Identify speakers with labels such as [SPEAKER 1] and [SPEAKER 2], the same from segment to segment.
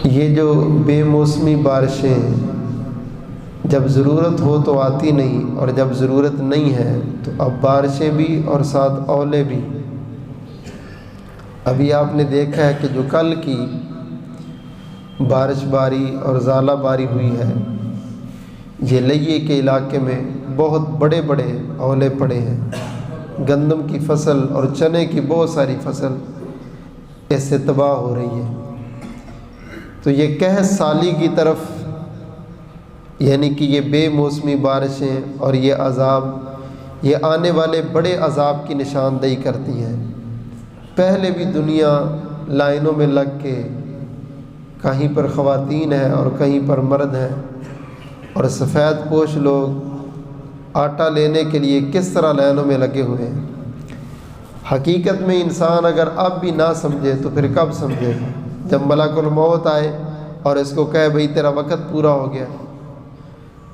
[SPEAKER 1] یہ جو بے موسمی بارشیں ہیں، جب ضرورت ہو تو آتی نہیں، اور جب ضرورت نہیں ہے تو اب بارشیں بھی اور ساتھ اولے بھی۔ ابھی آپ نے دیکھا ہے کہ جو کل کی بارش باری اور ژالہ باری ہوئی ہے، یہ لیے کے علاقے میں بہت بڑے بڑے اولے پڑے ہیں۔ گندم کی فصل اور چنے کی بہت ساری فصل اس سے تباہ ہو رہی ہے۔ تو یہ قحط سالی کی طرف، یعنی کہ یہ بے موسمی بارشیں اور یہ عذاب، یہ آنے والے بڑے عذاب کی نشاندہی کرتی ہیں۔ پہلے بھی دنیا لائنوں میں لگ کے، کہیں پر خواتین ہیں اور کہیں پر مرد ہیں، اور سفید پوش لوگ آٹا لینے کے لیے کس طرح لائنوں میں لگے ہوئے ہیں۔ حقیقت میں انسان اگر اب بھی نہ سمجھے تو پھر کب سمجھے گا؟ جب ملک الموت آئے اور اس کو کہے بھئی تیرا وقت پورا ہو گیا۔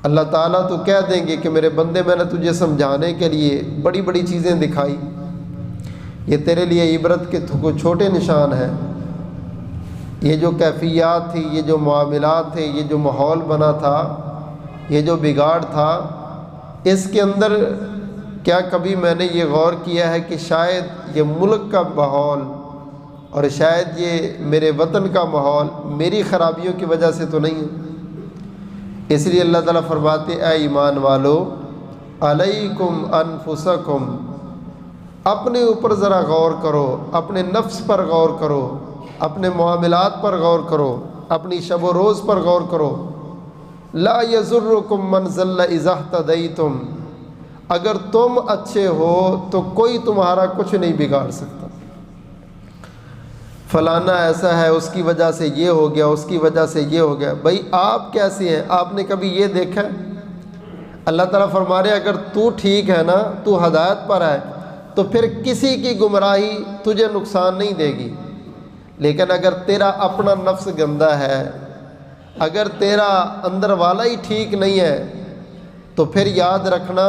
[SPEAKER 1] اللہ تعالیٰ تو کہہ دیں گے کہ میرے بندے، میں نے تجھے سمجھانے کے لیے بڑی بڑی چیزیں دکھائی، یہ تیرے لیے عبرت کے چھوٹے نشان ہیں۔ یہ جو کیفیات تھی، یہ جو معاملات تھے، یہ جو ماحول بنا تھا، یہ جو بگاڑ تھا، اس کے اندر کیا کبھی میں نے یہ غور کیا ہے کہ شاید یہ ملک کا ماحول اور شاید یہ میرے وطن کا ماحول میری خرابیوں کی وجہ سے تو نہیں ہے؟ اس لیے اللہ تعالیٰ فرماتے اے ایمان والو، علیکم انفسکم، اپنے اوپر ذرا غور کرو، اپنے نفس پر غور کرو، اپنے معاملات پر غور کرو، اپنی شب و روز پر غور کرو۔ لا یضرکم من ضل اذا اہتدیتم، اگر تم اچھے ہو تو کوئی تمہارا کچھ نہیں بگاڑ سکتا۔ فلانا ایسا ہے، اس کی وجہ سے یہ ہو گیا، اس کی وجہ سے یہ ہو گیا۔ بھائی آپ کیسے ہیں؟ آپ نے کبھی یہ دیکھا ہے؟ اللہ تعالیٰ فرما رہے اگر تو ٹھیک ہے نا، تو ہدایت پر ہے، تو پھر کسی کی گمراہی تجھے نقصان نہیں دے گی۔ لیکن اگر تیرا اپنا نفس گندا ہے، اگر تیرا اندر والا ہی ٹھیک نہیں ہے، تو پھر یاد رکھنا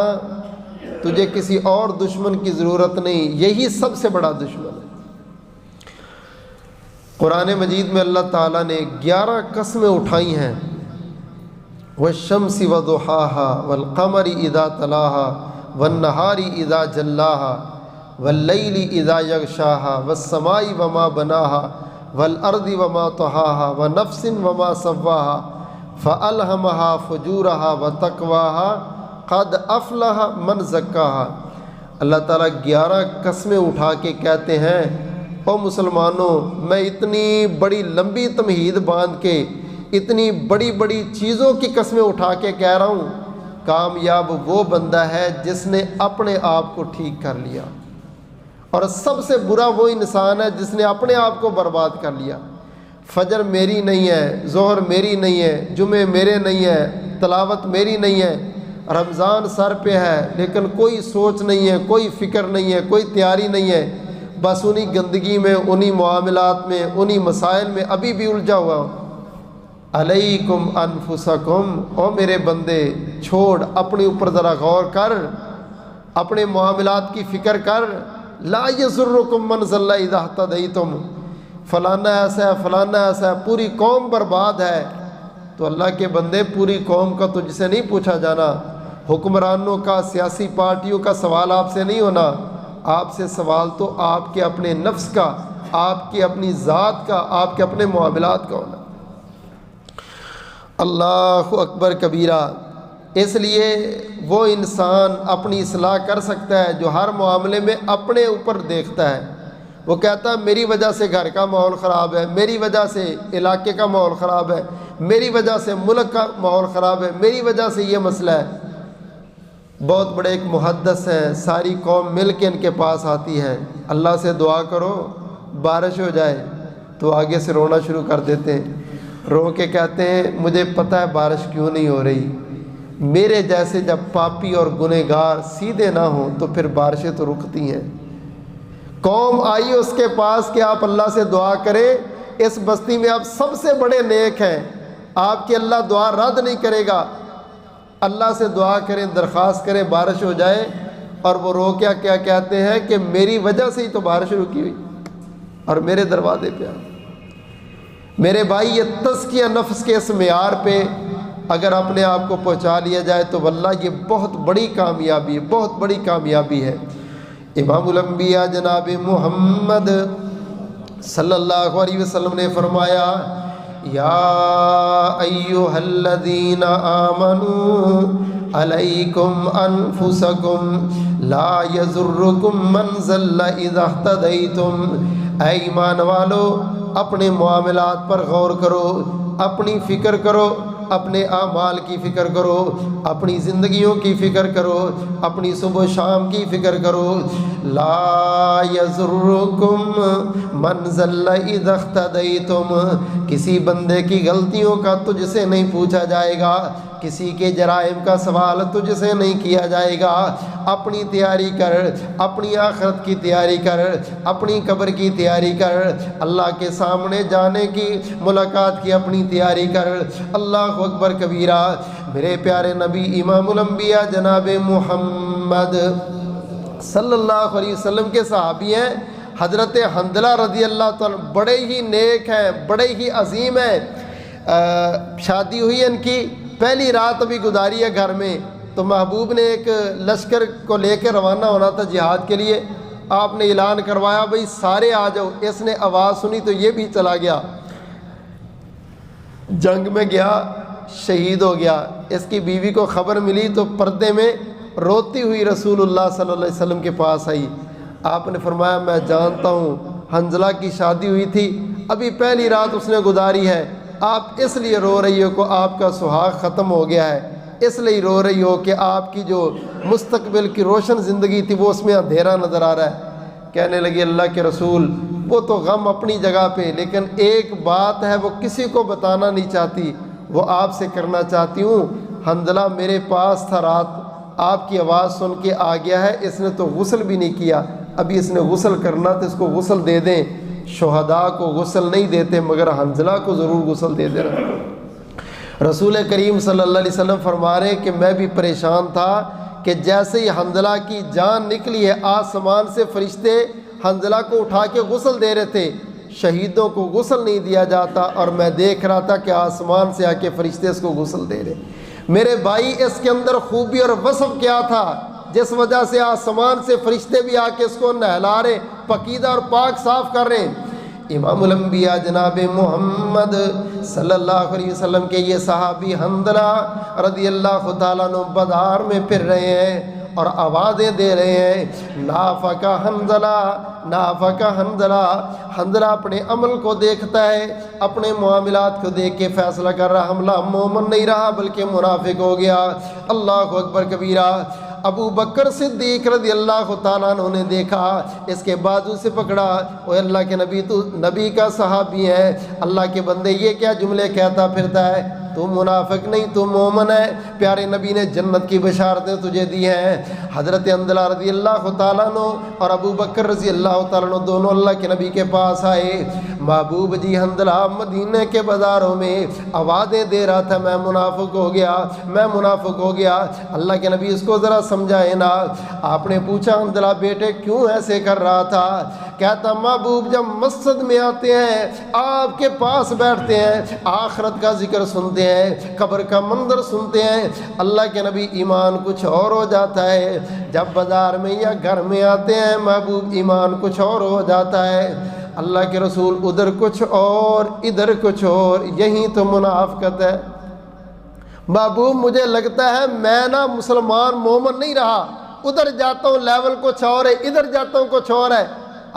[SPEAKER 1] تجھے کسی اور دشمن کی ضرورت نہیں، یہی سب سے بڑا دشمن ہے۔ قرآن مجید میں اللہ تعالیٰ نے 11 قسمیں اٹھائی ہیں، وَالشَّمْسِ وَضُحَاهَا وَالْقَمَرِ إِذَا تَلَاهَا وَالنَّهَارِ إِذَا جَلَّاهَا وَاللَّيْلِ إِذَا يَغْشَاهَا وَالسَّمَاءِ وَمَا بَنَاهَا وَالْأَرْضِ وَمَا طَحَاهَا وَنَفْسٍ وَمَا سَوَّاهَا فَأَلْهَمَهَا فُجُورَهَا وَتَقْوَاهَا قَدْ أَفْلَحَ مَنْ زَكَّاهَا۔ اللہ تعالیٰ 11 قسمیں اٹھا کے کہتے ہیں او مسلمانوں، میں اتنی بڑی لمبی تمہید باندھ کے اتنی بڑی بڑی چیزوں کی قسمیں اٹھا کے کہہ رہا ہوں، کامیاب وہ بندہ ہے جس نے اپنے آپ کو ٹھیک کر لیا، اور سب سے برا وہ انسان ہے جس نے اپنے آپ کو برباد کر لیا۔ فجر میری نہیں ہے، ظہر میری نہیں ہے، جمعے میرے نہیں ہے، تلاوت میری نہیں ہے، رمضان سر پہ ہے لیکن کوئی سوچ نہیں ہے، کوئی فکر نہیں ہے، کوئی تیاری نہیں ہے، بس انہی گندگی میں، انہی معاملات میں، انہی مسائل میں ابھی بھی الجھا ہوا ہوں۔ علیکم انفسکم، او میرے بندے چھوڑ، اپنے اوپر ذرا غور کر، اپنے معاملات کی فکر کر۔ لا یضرکم من ضل اذا اہتدیتم، فلانا ایسا ہے، فلانا ایسا ہے، پوری قوم برباد ہے، تو اللہ کے بندے پوری قوم کا تجھ سے نہیں پوچھا جانا، حکمرانوں کا، سیاسی پارٹیوں کا سوال آپ سے نہیں ہونا، آپ سے سوال تو آپ کے اپنے نفس کا، آپ کی اپنی ذات کا، آپ کے اپنے معاملات کا ہونا۔ اللہ اکبر کبیرہ۔ اس لیے وہ انسان اپنی اصلاح کر سکتا ہے جو ہر معاملے میں اپنے اوپر دیکھتا ہے۔ وہ کہتا ہے میری وجہ سے گھر کا ماحول خراب ہے، میری وجہ سے علاقے کا ماحول خراب ہے، میری وجہ سے ملک کا ماحول خراب ہے، میری وجہ سے یہ مسئلہ ہے۔ بہت بڑے ایک محدث ہیں، ساری قوم مل کے ان کے پاس آتی ہے، اللہ سے دعا کرو بارش ہو جائے، تو آگے سے رونا شروع کر دیتے ہیں، رو کے کہتے ہیں مجھے پتہ ہے بارش کیوں نہیں ہو رہی، میرے جیسے جب پاپی اور گنہگار سیدھے نہ ہوں تو پھر بارشیں تو رکتی ہیں۔ قوم آئی اس کے پاس کہ آپ اللہ سے دعا کریں، اس بستی میں آپ سب سے بڑے نیک ہیں، آپ کی اللہ دعا رد نہیں کرے گا، اللہ سے دعا کریں، درخواست کریں بارش ہو جائے، اور وہ رو کیا کہتے ہیں کہ میری وجہ سے ہی تو بارش رکی ہوئی اور میرے دروازے پہ آ۔ میرے بھائی یہ تزکیہ نفس کے اس معیار پہ اگر اپنے آپ کو پہنچا لیا جائے تو واللہ یہ بہت بڑی کامیابی ہے، بہت بڑی کامیابی ہے۔ امام الانبیاء جناب محمد صلی اللہ علیہ وسلم نے فرمایا یا ایھا الذین آمنوا علیکم انفسکم لا یضرکم من ضل اذا اہتدیتم، اے ایمان والو اپنے معاملات پر غور کرو، اپنی فکر کرو، اپنے اعمال کی فکر کرو، اپنی زندگیوں کی فکر کرو، اپنی صبح و شام کی فکر کرو۔ لا یضرکم من ضل اذا اہتدیتم، کسی بندے کی غلطیوں کا تجھ سے نہیں پوچھا جائے گا، کسی کے جرائم کا سوال تجھ سے نہیں کیا جائے گا۔ اپنی تیاری کر، اپنی آخرت کی تیاری کر، اپنی قبر کی تیاری کر، اللہ کے سامنے جانے کی ملاقات کی اپنی تیاری کر۔ اللہ اکبر کبیرہ۔ میرے پیارے نبی امام الانبیاء جناب محمد صلی اللہ علیہ وسلم کے صحابی ہیں حضرت حنظلہ رضی اللہ تعالیٰ، بڑے ہی نیک ہیں، بڑے ہی عظیم ہیں۔ شادی ہوئی ان کی، پہلی رات ابھی گزاری ہے گھر میں، تو محبوب نے ایک لشکر کو لے کے روانہ ہونا تھا جہاد کے لیے۔ آپ نے اعلان کروایا بھئی سارے آ جاؤ۔ اس نے آواز سنی تو یہ بھی چلا گیا، جنگ میں گیا، شہید ہو گیا۔ اس کی بیوی کو خبر ملی تو پردے میں روتی ہوئی رسول اللہ صلی اللہ علیہ وسلم کے پاس آئی۔ آپ نے فرمایا میں جانتا ہوں حنظلہ کی شادی ہوئی تھی، ابھی پہلی رات اس نے گزاری ہے، آپ اس لیے رو رہی ہو کہ آپ کا سہاگ ختم ہو گیا ہے، اس لیے رو رہی ہو کہ آپ کی جو مستقبل کی روشن زندگی تھی وہ اس میں اندھیرا نظر آ رہا ہے۔ کہنے لگی اللہ کے رسول وہ تو غم اپنی جگہ پہ، لیکن ایک بات ہے وہ کسی کو بتانا نہیں چاہتی، وہ آپ سے کرنا چاہتی ہوں۔ حنظلہ میرے پاس تھا، رات آپ کی آواز سن کے آ گیا ہے، اس نے تو غسل بھی نہیں کیا، ابھی اس نے غسل کرنا تو اس کو غسل دے دیں۔ شہداء کو غسل نہیں دیتے مگر حنظلہ کو ضرور غسل دے دینا۔ رسول کریم صلی اللہ علیہ وسلم فرما رہے کہ میں بھی پریشان تھا کہ جیسے ہی حنظلہ کی جان نکلی ہے آسمان سے فرشتے حنظلہ کو اٹھا کے غسل دے رہے تھے، شہیدوں کو غسل نہیں دیا جاتا، اور میں دیکھ رہا تھا کہ آسمان سے آ کے فرشتے اس کو غسل دے رہے۔ میرے بھائی اس کے اندر خوبی اور وصف کیا تھا جس وجہ سے آسمان سے فرشتے بھی آ کے اس کو نہلا رہے، پاکیزہ اور پاک صاف کر رہے ہیں۔ امام الانبیاء جناب محمد صلی اللہ علیہ وسلم کے یہ صحابی حنظلہ رضی اللہ تعالیٰ عنہ بازار میں پھر رہے ہیں اور آوازیں دے رہے ہیں نافقہ حنظلہ، نافقہ حنظلہ۔ حنظلہ اپنے عمل کو دیکھتا ہے، اپنے معاملات کو دیکھ کے فیصلہ کر رہا، حملہ مومن نہیں رہا بلکہ منافق ہو گیا۔ اللہ اکبر کبیرہ۔ ابو بکر صدیق رضی اللہ تعالیٰ عنہ نے دیکھا، اس کے بازو سے پکڑا، اوے اللہ کے نبی تو نبی کا صحابی ہے، اللہ کے بندے یہ کیا جملے کہتا پھرتا ہے، تو منافق نہیں تو مومن ہے، پیارے نبی نے جنت کی بشارتیں تجھے دی ہیں۔ حضرت حنظلہ رضی اللہ تعالیٰ عنہ اور ابو بکر رضی اللہ تعالیٰ عنہ دونوں اللہ کے نبی کے پاس آئے۔ محبوب جی حنظلہ مدینہ کے بازاروں میں آوازیں دے رہا تھا میں منافق ہو گیا، میں منافق ہو گیا۔ اللہ کے نبی اس کو ذرا سمجھائے نا۔ آپ نے پوچھا حنظلہ بیٹے کیوں ایسے کر رہا تھا؟ کہتا محبوب جب مسجد میں آتے ہیں آپ کے پاس بیٹھتے ہیں، آخرت کا ذکر سنتے ہیں، قبر کا منظر سنتے ہیں، اللہ کے نبی ایمان کچھ اور ہو جاتا ہے۔ جب بازار میں یا گھر میں آتے ہیں محبوب ایمان کچھ اور ہو جاتا ہے۔ اللہ کے رسول ادھر کچھ اور ادھر کچھ اور، یہی تو منافقت ہے۔ محبوب مجھے لگتا ہے میں نا مسلمان مومن نہیں رہا، ادھر جاتا ہوں لیول کچھ اور ہے، ادھر جاتا ہوں کچھ اور ہے۔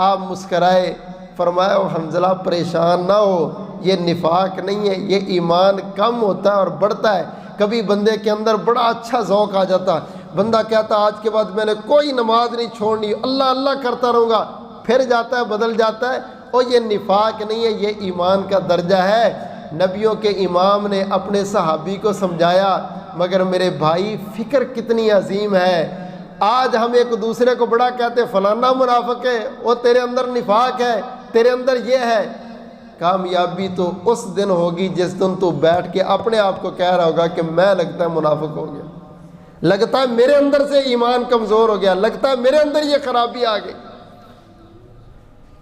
[SPEAKER 1] آپ مسکرائے، فرمایا حنظلہ پریشان نہ ہو، یہ نفاق نہیں ہے، یہ ایمان کم ہوتا ہے اور بڑھتا ہے۔ کبھی بندے کے اندر بڑا اچھا ذوق آ جاتا، بندہ کہتا آج کے بعد میں نے کوئی نماز نہیں چھوڑنی، اللہ اللہ کرتا رہوں گا، پھر جاتا ہے بدل جاتا ہے، اور یہ نفاق نہیں ہے، یہ ایمان کا درجہ ہے۔ نبیوں کے امام نے اپنے صحابی کو سمجھایا، مگر میرے بھائی فکر کتنی عظیم ہے۔ آج ہم ایک دوسرے کو بڑا کہتے فلانا منافق ہے، وہ تیرے اندر نفاق ہے، تیرے اندر یہ ہے۔ کامیابی تو اس دن ہوگی جس دن تو بیٹھ کے اپنے آپ کو کہہ رہا ہوگا کہ میں لگتا ہے منافق ہو گیا، لگتا ہے میرے اندر سے ایمان کمزور ہو گیا، لگتا ہے میرے اندر یہ خرابی آ گئی۔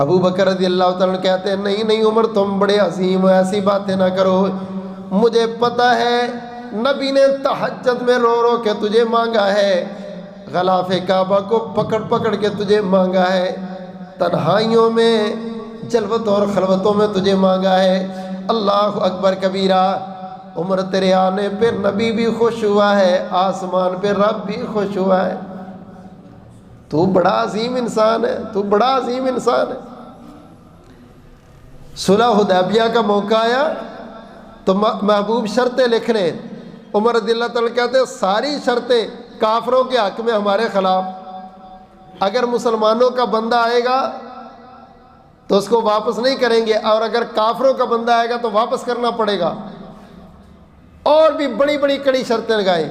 [SPEAKER 1] ابو بکر رضی اللہ تعالیٰ عنہ کہتے ہیں نہیں نہیں عمر تم بڑے عظیم ہو، ایسی باتیں نہ کرو، مجھے پتہ ہے نبی نے تہجد میں رو رو کے تجھے مانگا ہے، غلاف کعبہ کو پکڑ پکڑ کے تجھے مانگا ہے، تنہائیوں میں جلوتوں اور خلوتوں میں تجھے مانگا ہے۔ اللہ اکبر کبیرہ، عمر تیرے آنے پہ نبی بھی خوش ہوا ہے، آسمان پہ رب بھی خوش ہوا ہے، تو بڑا عظیم انسان ہے، تو بڑا عظیم انسان ہے۔ صلح حدیبیہ کا موقع آیا تو محبوب شرطیں لکھ رہے، عمر رضی اللہ تعالیٰ کہتے ہیں ساری شرطیں کافروں کے حق میں ہمارے خلاف، اگر مسلمانوں کا بندہ آئے گا تو اس کو واپس نہیں کریں گے، اور اگر کافروں کا بندہ آئے گا تو واپس کرنا پڑے گا، اور بھی بڑی بڑی کڑی شرطیں لگائیں۔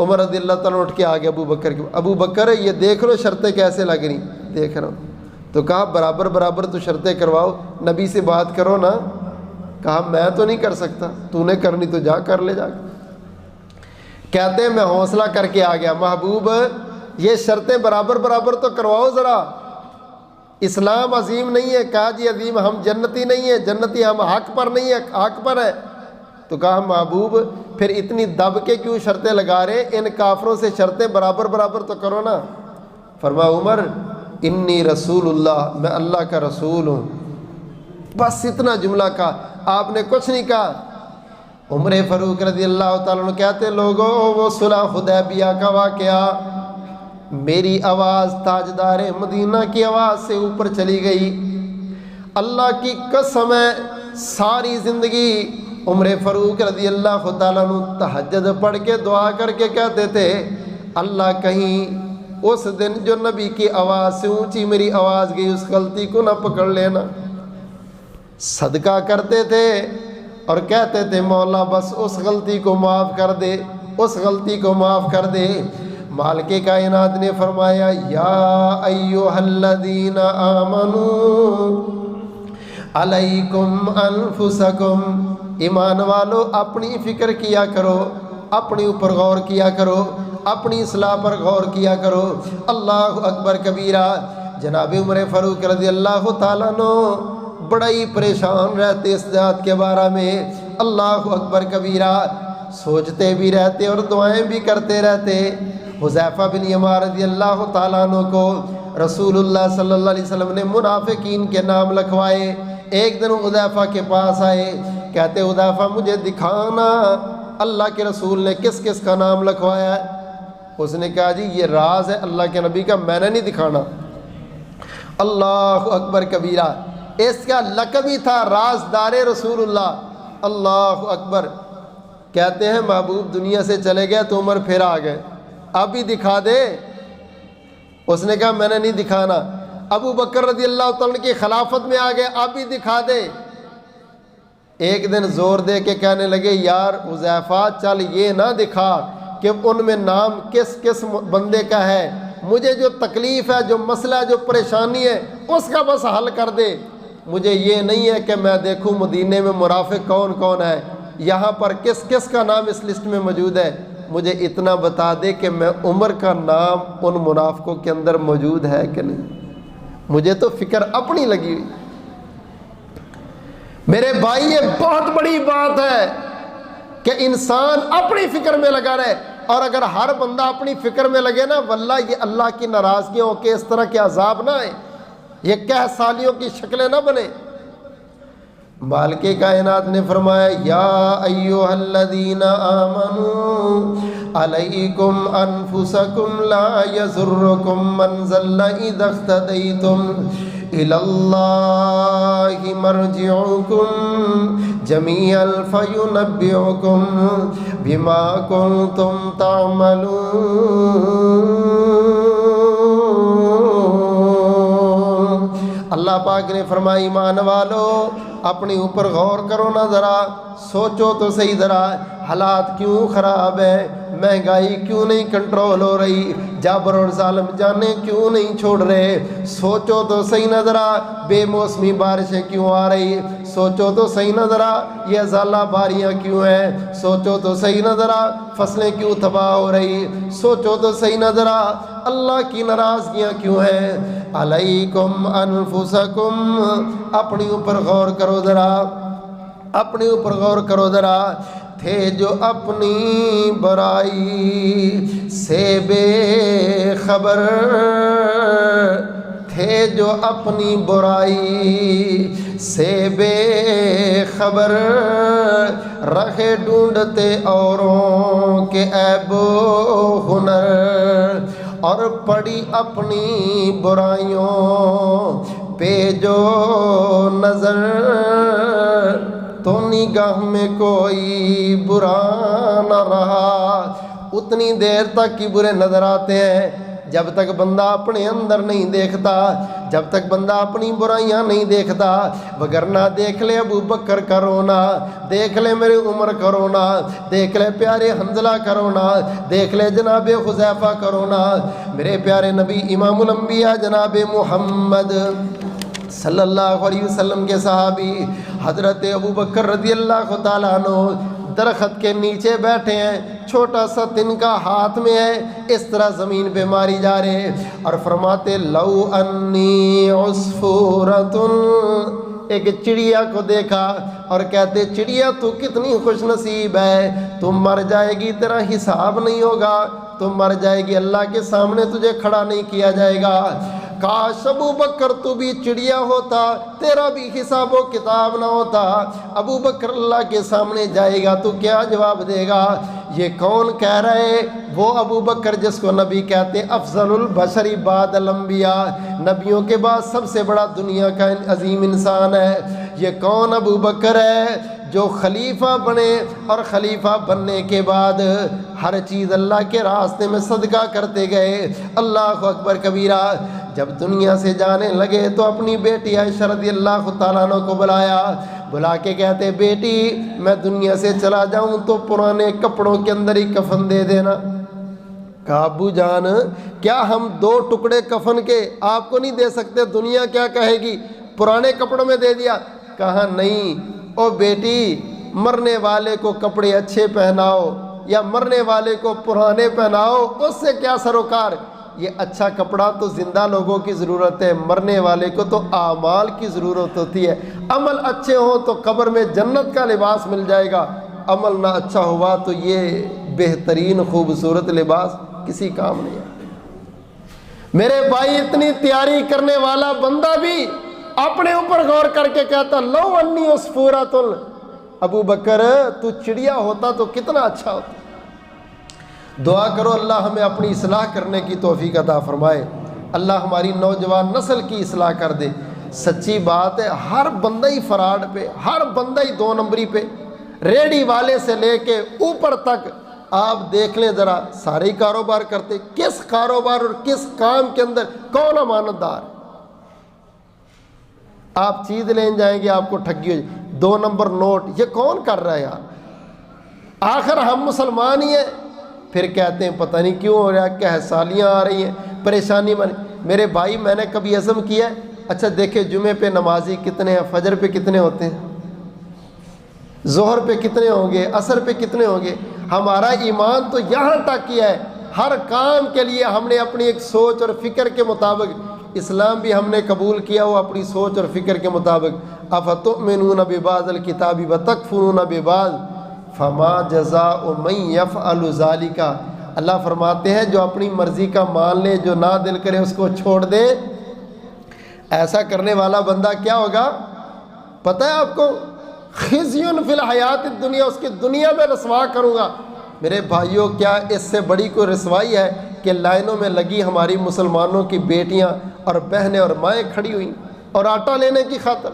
[SPEAKER 1] عمر رضی اللہ تعالیٰ اٹھ کے آگے ابو بکر کے، ابو بکر یہ دیکھ لو شرطیں کیسے لگ رہی، دیکھ رہا ہوں۔ تو کہا برابر برابر تو شرطیں کرواؤ، نبی سے بات کرو نا۔ کہا میں تو نہیں کر سکتا، تو نے کرنی تو جا کر لے جا۔ کہتے ہیں میں حوصلہ کر کے آ گیا، محبوب یہ شرطیں برابر برابر تو کرواؤ ذرا، اسلام عظیم نہیں ہے؟ کہا جی عظیم، ہم جنتی نہیں ہیں، جنتی ہم حق پر نہیں ہے، حق پر ہے۔ تو کہا محبوب پھر اتنی دب کے کیوں شرطیں لگا رہے، ان کافروں سے شرطیں برابر برابر تو کرو نا۔ فرمایا عمر انی رسول اللہ، میں اللہ کا رسول ہوں، بس اتنا جملہ کہا، آپ نے کچھ نہیں کہا۔ عمر فاروق رضی اللہ تعالیٰ عنہ کہتے لوگوں وہ صلح حدیبیہ کا واقعہ، میری آواز تاجدار مدینہ کی آواز سے اوپر چلی گئی، اللہ کی قسم ہے ساری زندگی عمر فاروق رضی اللہ تعالیٰ عنہ تہجد پڑھ کے دعا کر کے کہتے تھے اللہ کہیں اس دن جو نبی کی آواز سے اونچی میری آواز گئی اس غلطی کو نہ پکڑ لینا۔ صدقہ کرتے تھے اور کہتے تھے مولا بس اس غلطی کو معاف کر دے، اس غلطی کو معاف کر دے۔ مالک کائنات نے فرمایا یا ایھا الذین آمنوا علیکم انفسکم، ایمان والو اپنی فکر کیا کرو، اپنے اوپر غور کیا کرو، اپنی اصلاح پر غور کیا کرو۔ اللہ اکبر کبیرہ۔ جناب عمر فاروق رضی اللہ تعالیٰ عنہ بڑا ہی پریشان رہتے اس ذات کے بارے میں، اللہ اکبر کبیرہ، سوچتے بھی رہتے اور دعائیں بھی کرتے رہتے۔ حذیفہ بن یمان رضی اللہ تعالیٰ عنہ کو رسول اللہ صلی اللہ علیہ وسلم نے منافقین کے نام لکھوائے۔ ایک دن حذیفہ کے پاس آئے، کہتے حذیفہ مجھے دکھانا اللہ کے رسول نے کس کس کا نام لکھوایا ہے۔ اس نے کہا جی یہ راز ہے اللہ کے نبی کا، میں نے نہیں دکھانا۔ اللہ اکبر کبیرہ، اس کا لقب ہی تھا رازدار رسول اللہ۔ اللہ اکبر۔ کہتے ہیں محبوب دنیا سے چلے گئے تو عمر پھر آ گئے، اب بھی دکھا دے۔ اس نے کہا میں نے نہیں دکھانا۔ ابو بکر رضی اللہ تعالیٰ کی خلافت میں آ گئے، اب بھی دکھا دے۔ ایک دن زور دے کے کہنے لگے یار حذیفہ چل یہ نہ دکھا کہ ان میں نام کس کس بندے کا ہے، مجھے جو تکلیف ہے، جو مسئلہ ہے، جو پریشانی ہے اس کا بس حل کر دے۔ مجھے یہ نہیں ہے کہ میں دیکھوں مدینے میں مرافق کون کون ہے، یہاں پر کس کس کا نام اس لسٹ میں موجود ہے، مجھے اتنا بتا دے کہ میں عمر کا نام ان منافقوں کے اندر موجود ہے کہ نہیں۔ مجھے تو فکر اپنی لگی ہوئی۔ میرے بھائی یہ بہت بڑی بات ہے کہ انسان اپنی فکر میں لگا رہے، اور اگر ہر بندہ اپنی فکر میں لگے نا واللہ یہ اللہ کی ناراضگیوں کے اس طرح کے عذاب نہ آئے، یہ کہہ سالیوں کی شکلیں نہ بنے۔ مالک کائنات نے فرمایا یا ایھا الذین آمنوا علیکم انفسکم لا یضرکم من ضل اذا اہتدیتم الی اللہ مرجعکم جمیعا فینبئکم بما کنتم تعملون۔ اللہ پاک نے فرمایا ایمان والو اپنے اوپر غور کرو نا ذرا، سوچو تو صحیح ذرا، حالات کیوں خراب ہے، مہنگائی کیوں نہیں کنٹرول ہو رہی، جابر اور ظالم جانے کیوں نہیں چھوڑ رہے، سوچو تو صحیح نہ ذرا، بے موسمی بارشیں کیوں آ رہی، سوچو تو صحیح نہ ذرا، یہ ازالہ باریاں کیوں ہیں، سوچو تو صحیح نہ ذرا، فصلیں کیوں تباہ ہو رہی، سوچو تو صحیح نہ ذرا، اللہ کی ناراضگیاں کیوں ہیں۔ علیکم انفسکم، اپنے اوپر غور کرو ذرا، اپنے اوپر غور کرو ذرا، تھے جو اپنی برائی سے بے خبر، تھے جو اپنی برائی سے بے خبر، رہے ڈھونڈتے اوروں کے عیب و ہنر، اور پڑی اپنی برائیوں پہ جو نظر، تو نگاہ میں کوئی برا نہ رہا۔ اتنی دیر تک ہی برے نظر آتے ہیں جب تک بندہ اپنے اندر نہیں دیکھتا، جب تک بندہ اپنی برائیاں نہیں دیکھتا، وگرنہ دیکھ لے ابو بکر کا رونا، دیکھ لے میرے عمر کا رونا، دیکھ لے پیارے حنظلہ کا رونا، دیکھ لے جناب حذیفہ کا رونا، میرے پیارے نبی امام الانبیاء جناب محمد صلی اللہ علیہ وسلم کے صحابی حضرت ابو بکر رضی اللہ تعالیٰ عنہ درخت کے نیچے بیٹھے ہیں، چھوٹا سا تنکا ہاتھ میں ہے، اس طرح زمین پہ ماری جا رہے ہیں، اور فرماتے لو انی عصفورۃ، ایک چڑیا کو دیکھا اور کہتے چڑیا تو کتنی خوش نصیب ہے، تم مر جائے گی تیرا حساب نہیں ہوگا، تم مر جائے گی اللہ کے سامنے تجھے کھڑا نہیں کیا جائے گا، کاش ابو بکر تو بھی چڑیا ہوتا، تیرا بھی حساب و کتاب نہ ہوتا، ابو بکر اللہ کے سامنے جائے گا تو کیا جواب دے گا؟ یہ کون کہہ رہے؟ وہ ابو بکر جس کو نبی کہتے افضل البشر بعد الانبیاء، نبیوں کے بعد سب سے بڑا دنیا کا عظیم انسان ہے۔ یہ کون ابو بکر ہے؟ جو خلیفہ بنے اور خلیفہ بننے کے بعد ہر چیز اللہ کے راستے میں صدقہ کرتے گئے۔ اللہ اکبر کبیرہ۔ جب دنیا سے جانے لگے تو اپنی بیٹی عائشہ رضی اللہ تعالیٰ عنہ کو بلایا، بلا کے کہتے بیٹی میں دنیا سے چلا جاؤں تو پرانے کپڑوں کے اندر ہی کفن دے دینا۔ کہا ابو جان کیا ہم 2 ٹکڑے کفن کے آپ کو نہیں دے سکتے؟ دنیا کیا کہے گی؟ پرانے کپڑوں میں دے دیا؟ کہا نہیں او بیٹی، مرنے والے کو کپڑے اچھے پہناؤ یا مرنے والے کو پرانے پہناؤ، اس سے کیا سروکار؟ یہ اچھا کپڑا تو زندہ لوگوں کی ضرورت ہے، مرنے والے کو تو اعمال کی ضرورت ہوتی ہے۔ عمل اچھے ہوں تو قبر میں جنت کا لباس مل جائے گا، عمل نہ اچھا ہوا تو یہ بہترین خوبصورت لباس کسی کام نہیں ہے۔ میرے بھائی اتنی تیاری کرنے والا بندہ بھی اپنے اوپر غور کر کے کہتا لو انی عصفورۃ، ابو بکر تو چڑیا ہوتا تو کتنا اچھا ہوتا۔ دعا کرو اللہ ہمیں اپنی اصلاح کرنے کی توفیق عطا فرمائے، اللہ ہماری نوجوان نسل کی اصلاح کر دے۔ سچی بات ہے، ہر بندہ ہی فراڈ پہ، ہر بندہ ہی 2 نمبری پہ، ریڈی والے سے لے کے اوپر تک آپ دیکھ لیں ذرا، سارے ہی کاروبار کرتے، کس کاروبار اور کس کام کے اندر کون امانت دار؟ آپ چیز لیں جائیں گے آپ کو ٹھگی ہو جائے، 2 نمبر نوٹ، یہ کون کر رہا ہے یار؟ آخر ہم مسلمان ہی ہیں، پھر کہتے ہیں پتہ نہیں کیوں ہو رہا ہے، کہ سالیاں آ رہی ہیں، پریشانی بن۔ میرے بھائی میں نے کبھی عزم کیا ہے، اچھا دیکھیں جمعے پہ نمازی کتنے ہیں، فجر پہ کتنے ہوتے ہیں، ظہر پہ کتنے ہوں گے، عصر پہ کتنے ہوں گے؟ ہمارا ایمان تو یہاں تک کیا ہے، ہر کام کے لیے ہم نے اپنی ایک سوچ اور فکر کے مطابق، اسلام بھی ہم نے قبول کیا وہ اپنی سوچ اور فکر کے مطابق۔ افتؤمنون ببعض الکتاب وتکفرون ببعض فما جزاء من یفعل ذلک، اللہ فرماتے ہیں جو اپنی مرضی کا مان لے، جو نہ دل کرے اس کو چھوڑ دے، ایسا کرنے والا بندہ کیا ہوگا پتہ ہے آپ کو؟ خزی فی الحیات الدنیا، اس کی دنیا میں رسوا کروں گا۔ میرے بھائیوں کیا اس سے بڑی کوئی رسوائی ہے کہ لائنوں میں لگی ہماری مسلمانوں کی بیٹیاں اور بہنیں اور مائیں کھڑی ہوئیں اور آٹا لینے کی خاطر؟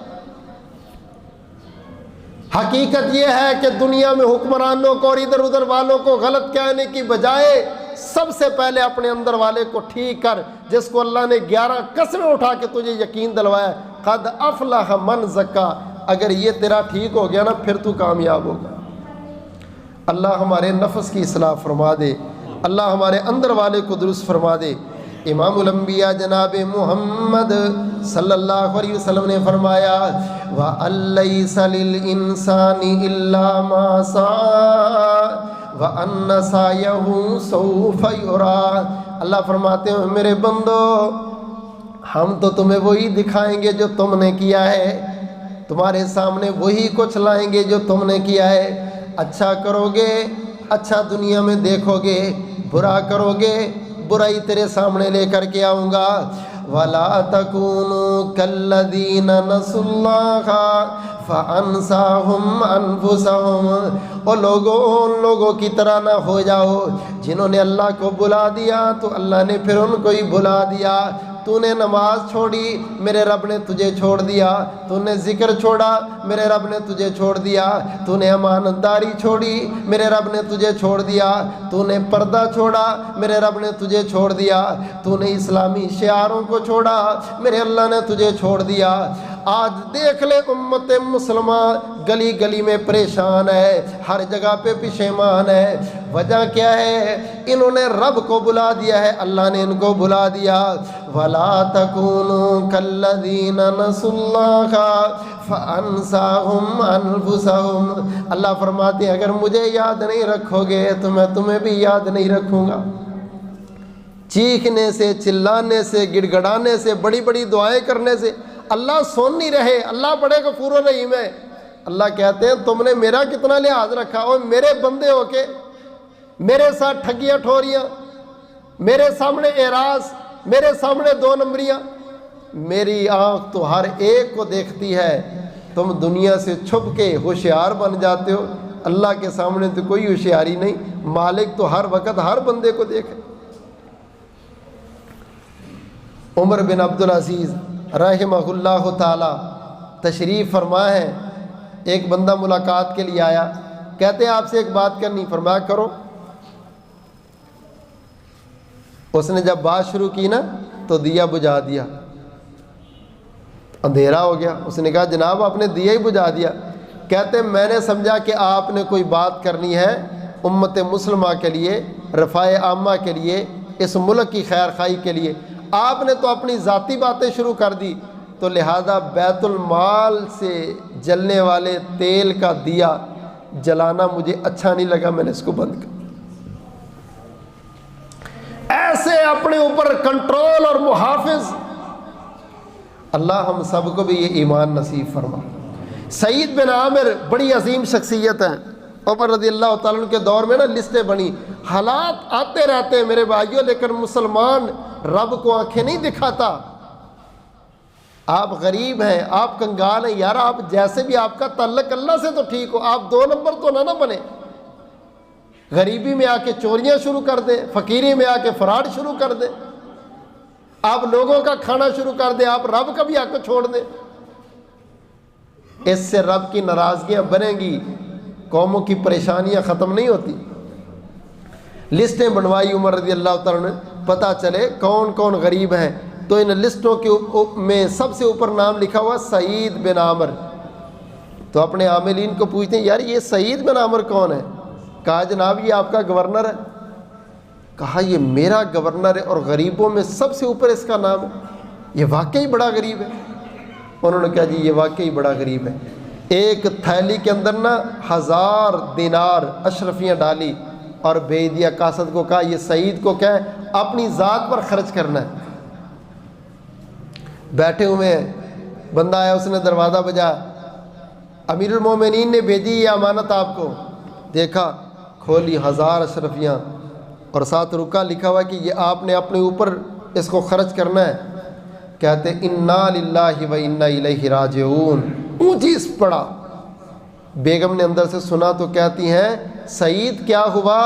[SPEAKER 1] حقیقت یہ ہے کہ دنیا میں حکمرانوں کو اور ادھر ادھر والوں کو غلط کہنے کی بجائے سب سے پہلے اپنے اندر والے کو ٹھیک کر، جس کو اللہ نے 11 قسمیں اٹھا کے تجھے یقین دلوایا، قد افلح من زکا، اگر یہ تیرا ٹھیک ہو گیا نا پھر تو کامیاب ہوگا۔ اللہ ہمارے نفس کی اصلاح فرما دے، اللہ ہمارے اندر والے کو درست فرما دے۔ امام الانبیاء جناب محمد صلی اللہ علیہ وسلم نے فرمایا وَأَن لَّيْسَ لِلْإِنسَانِ إِلَّا مَا سَعَىٰ وَأَنَّ سَعْيَهُ سَوْفَ يُرَىٰ، اللہ فرماتے ہیں میرے بندو ہم تو تمہیں وہی دکھائیں گے جو تم نے کیا ہے، تمہارے سامنے وہی کچھ لائیں گے جو تم نے کیا ہے۔ اچھا کرو گے اچھا دنیا میں دیکھو گے، برا کرو گے برائی تیرے سامنے لے کر کے آؤں گا۔ وَلَا تَكُونُوا كَالَّذِينَ نَسُوا اللَّهَ فَأَنسَاهُمْ أَنفُسَهُمْ، اور لوگوں ان لوگوں کی طرح نہ ہو جاؤ جنہوں نے اللہ کو بلا دیا تو اللہ نے پھر ان کو ہی بلا دیا۔ تو نے نماز چھوڑی میرے رب نے تجھے چھوڑ دیا، تو نے ذکر چھوڑا میرے رب نے تجھے چھوڑ دیا، تو نے امانت داری چھوڑی میرے رب نے تجھے چھوڑ دیا، تو نے پردہ چھوڑا میرے رب نے تجھے چھوڑ دیا، تو نے اسلامی شعاروں کو چھوڑا میرے اللہ نے تجھے چھوڑ دیا۔ آج دیکھ لے امت مسلمہ گلی گلی میں پریشان ہے، ہر جگہ پہ پشیمان ہے۔ وجہ کیا ہے؟ انہوں نے رب کو بلا دیا ہے، اللہ نے ان کو بلا دیا۔ وَلَا تَكُونُوا كَالَّذِينَ نَسُوا اللَّهَ فَأَنسَاهُمْ أَنفُسَهُمْ، اللہ فرماتے ہیں اگر مجھے یاد نہیں رکھو گے تو میں تمہیں بھی یاد نہیں رکھوں گا۔ چیخنے سے، چلانے سے، گڑ گڑانے سے، بڑی بڑی دعائیں کرنے سے اللہ سن نہیں رہے۔ اللہ بڑے غفور و رحیم ہے۔ اللہ کہتے ہیں تم نے میرا کتنا لحاظ رکھا، اور میرے بندے ہو کے میرے ساتھ ٹھگیاں ٹھوریاں، میرے سامنے اعراض، میرے سامنے دو نمبریاں۔ میری آنکھ تو ہر ایک کو دیکھتی ہے، تم دنیا سے چھپ کے ہوشیار بن جاتے ہو، اللہ کے سامنے تو کوئی ہوشیاری نہیں، مالک تو ہر وقت ہر بندے کو دیکھے۔ عمر بن عبدالعزیز رحمہ اللہ تعالی تشریف فرما ہے، ایک بندہ ملاقات کے لیے آیا، کہتے ہیں آپ سے ایک بات کرنی، فرمایا کرو۔ اس نے جب بات شروع کی نا تو دیا بجھا دیا، اندھیرا ہو گیا۔ اس نے کہا جناب آپ نے دیا ہی بجھا دیا۔ کہتے ہیں میں نے سمجھا کہ آپ نے کوئی بات کرنی ہے امت مسلمہ کے لیے، رفاع عامہ کے لیے، اس ملک کی خیر خواہی کے لیے، آپ نے تو اپنی ذاتی باتیں شروع کر دی، تو لہذا بیت المال سے جلنے والے تیل کا دیا جلانا مجھے اچھا نہیں لگا، میں نے اس کو بند کر۔ ایسے اپنے اوپر کنٹرول اور محافظ، اللہ ہم سب کو بھی یہ ایمان نصیب فرما۔ سعید بن عامر بڑی عظیم شخصیت ہیں، عمر رضی اللہ تعالیٰ عنہ کے دور میں نا لسٹیں بنی، حالات آتے رہتے ہیں میرے بھائیوں، لیکن مسلمان رب کو آنکھیں نہیں دکھاتا۔ آپ غریب ہیں، آپ کنگال ہیں، یار آپ جیسے بھی آپ کا تعلق اللہ سے تو ٹھیک ہو، آپ دو نمبر تو نہ بنے۔ غریبی میں آ کے چوریاں شروع کر دیں، فقیری میں آ کے فراڈ شروع کر دیں، آپ لوگوں کا کھانا شروع کر دیں، آپ رب کا بھی حق چھوڑ دیں، اس سے رب کی ناراضگیاں بنیں گی، قوموں کی پریشانیاں ختم نہیں ہوتی۔ لسٹیں بنوائی عمر رضی اللہ تعالیٰ نے، پتہ چلے کون کون غریب ہیں، تو ان لسٹوں کے میں سب سے اوپر نام لکھا ہوا سعید بن عامر۔ تو اپنے عاملین کو پوچھتے ہیں یار یہ سعید بن عامر کون ہے؟ کہا جناب یہ آپ کا گورنر ہے۔ کہا یہ میرا گورنر ہے اور غریبوں میں سب سے اوپر اس کا نام ہے، یہ واقعی بڑا غریب ہے۔ انہوں نے کہا جی یہ واقعی بڑا غریب ہے۔ ایک تھیلی کے اندر نا 1000 دینار اشرفیاں ڈالی اور بھیج دیا قاصد کو، کہا یہ سعید کو کہے اپنی ذات پر خرچ کرنا ہے۔ بیٹھے ہوئے ہیں، بندہ آیا، اس نے دروازہ بجایا، امیر المومنین نے بھیجی یہ امانت آپ کو۔ دیکھا، کھولی 1000 اشرفیاں اور ساتھ رکا لکھا ہوا کہ یہ آپ نے اپنے اوپر اس کو خرچ کرنا ہے۔ کہتے انا للہ و انا الیہ راجعون، اونچی پڑا۔ بیگم نے اندر سے سنا تو کہتی ہیں سعید کیا ہوا،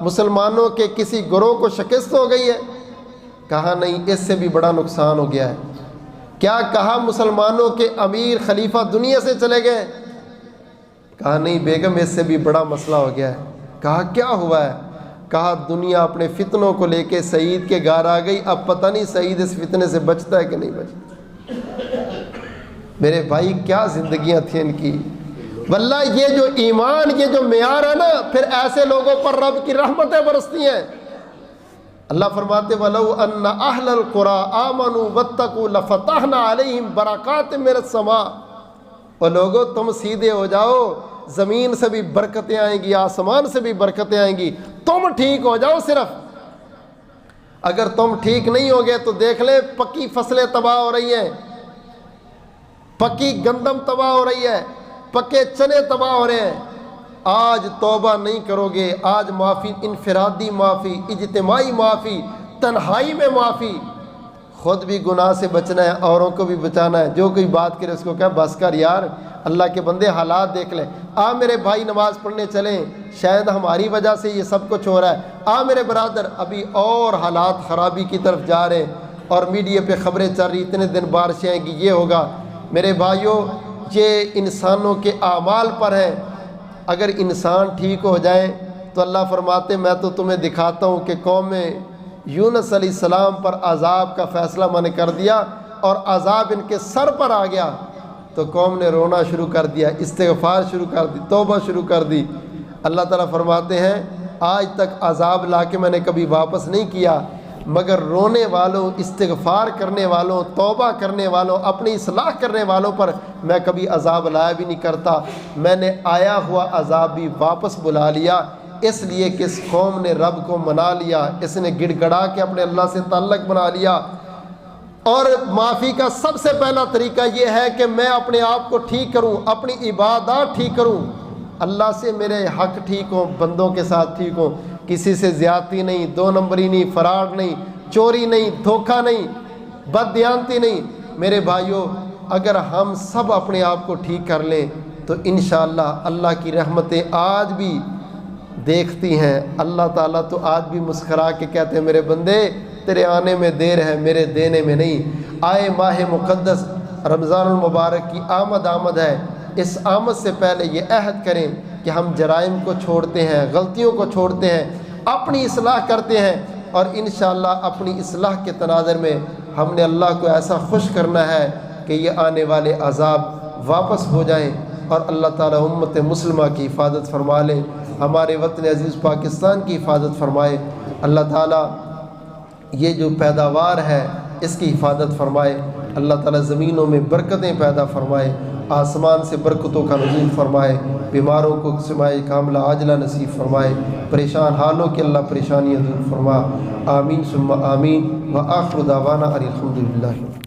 [SPEAKER 1] مسلمانوں کے کسی گروہ کو شکست ہو گئی ہے؟ کہا نہیں، اس سے بھی بڑا نقصان ہو گیا ہے۔ کیا کہا مسلمانوں کے امیر خلیفہ دنیا سے چلے گئے؟ کہا نہیں بیگم، اس سے بھی بڑا مسئلہ ہو گیا ہے۔ کہا کیا ہوا ہے؟ کہا دنیا اپنے فتنوں کو لے کے سعید کے گھر آ گئی، اب پتہ نہیں سعید اس فتنے سے بچتا ہے کہ نہیں بچتا۔ میرے بھائی کیا زندگیاں تھیں ان کی، واللہ یہ جو ایمان، یہ جو معیار ہے نا، پھر ایسے لوگوں پر رب کی رحمتیں برستی ہیں۔ اللہ فرماتے وَلَوْ أَنَّ أَهْلَ الْقُرَىٰ آمَنُوا وَاتَّقُوا لَفَتَحْنَا عَلَيْهِمْ بَرَكَاتٍ مِّنَ السَّمَاءِ، اور لوگوں تم سیدھے ہو جاؤ، زمین سے بھی برکتیں آئیں گی، آسمان سے بھی برکتیں آئیں گی، تم ٹھیک ہو جاؤ صرف۔ اگر تم ٹھیک نہیں ہوگے تو دیکھ لیں پکی فصلیں تباہ ہو رہی ہیں، پکی گندم تباہ ہو رہی ہے، پکے چنے تباہ ہو رہے ہیں۔ آج توبہ نہیں کرو گے، آج معافی، انفرادی معافی، اجتماعی معافی، تنہائی میں معافی، خود بھی گناہ سے بچنا ہے، اوروں کو بھی بچانا ہے۔ جو کوئی بات کرے اس کو کہا بس کر یار، اللہ کے بندے حالات دیکھ لیں۔ میرے بھائی نماز پڑھنے چلیں، شاید ہماری وجہ سے یہ سب کچھ ہو رہا ہے۔ میرے برادر، ابھی اور حالات خرابی کی طرف جا رہے ہیں، اور میڈیا پہ خبریں چل رہی، اتنے دن بارشیں آئیں گی، یہ ہوگا۔ میرے بھائیوں، یہ انسانوں کے اعمال پر ہے۔ اگر انسان ٹھیک ہو جائیں تو اللہ فرماتے میں تو تمہیں دکھاتا ہوں کہ قوم یونس علیہ السلام پر عذاب کا فیصلہ میں نے کر دیا، اور عذاب ان کے سر پر آ گیا تو قوم نے رونا شروع کر دیا، استغفار شروع کر دی، توبہ شروع کر دی۔ اللہ تعالیٰ فرماتے ہیں آج تک عذاب لا کے میں نے کبھی واپس نہیں کیا، مگر رونے والوں، استغفار کرنے والوں، توبہ کرنے والوں، اپنی اصلاح کرنے والوں پر میں کبھی عذاب لایا بھی نہیں کرتا۔ میں نے آیا ہوا عذاب بھی واپس بلا لیا، اس لیے کہ اس قوم نے رب کو منا لیا، اس نے گڑ گڑا کے اپنے اللہ سے تعلق بنا لیا۔ اور معافی کا سب سے پہلا طریقہ یہ ہے کہ میں اپنے آپ کو ٹھیک کروں، اپنی عبادات ٹھیک کروں، اللہ سے میرے حق ٹھیک ہوں، بندوں کے ساتھ ٹھیک ہوں، کسی سے زیادتی نہیں، دو نمبری نہیں، فراڈ نہیں، چوری نہیں، دھوکہ نہیں، بددیانتی نہیں۔ میرے بھائیوں، اگر ہم سب اپنے آپ کو ٹھیک کر لیں تو انشاءاللہ اللہ کی رحمتیں آج بھی دیکھتی ہیں۔ اللہ تعالیٰ تو آج بھی مسکرا کے کہتے ہیں میرے بندے تیرے آنے میں دیر ہے، میرے دینے میں نہیں۔ آئے ماہ مقدس رمضان المبارک کی آمد ہے، اس آمد سے پہلے یہ عہد کریں کہ ہم جرائم کو چھوڑتے ہیں، غلطیوں کو چھوڑتے ہیں، اپنی اصلاح کرتے ہیں، اور انشاءاللہ اپنی اصلاح کے تناظر میں ہم نے اللہ کو ایسا خوش کرنا ہے کہ یہ آنے والے عذاب واپس ہو جائیں، اور اللہ تعالیٰ امت مسلمہ کی حفاظت فرما لے، ہمارے وطن عزیز پاکستان کی حفاظت فرمائے۔ اللہ تعالیٰ یہ جو پیداوار ہے اس کی حفاظت فرمائے، اللہ تعالیٰ زمینوں میں برکتیں پیدا فرمائے، آسمان سے برکتوں کا نزول فرمائے، بیماروں کو سمائے کاملہ عاجلہ نصیب فرمائے، پریشان حالوں کے اللہ پریشانیاں دور فرما۔ آمین ثم آمین، وآخر دعوانا ان الحمد للہ۔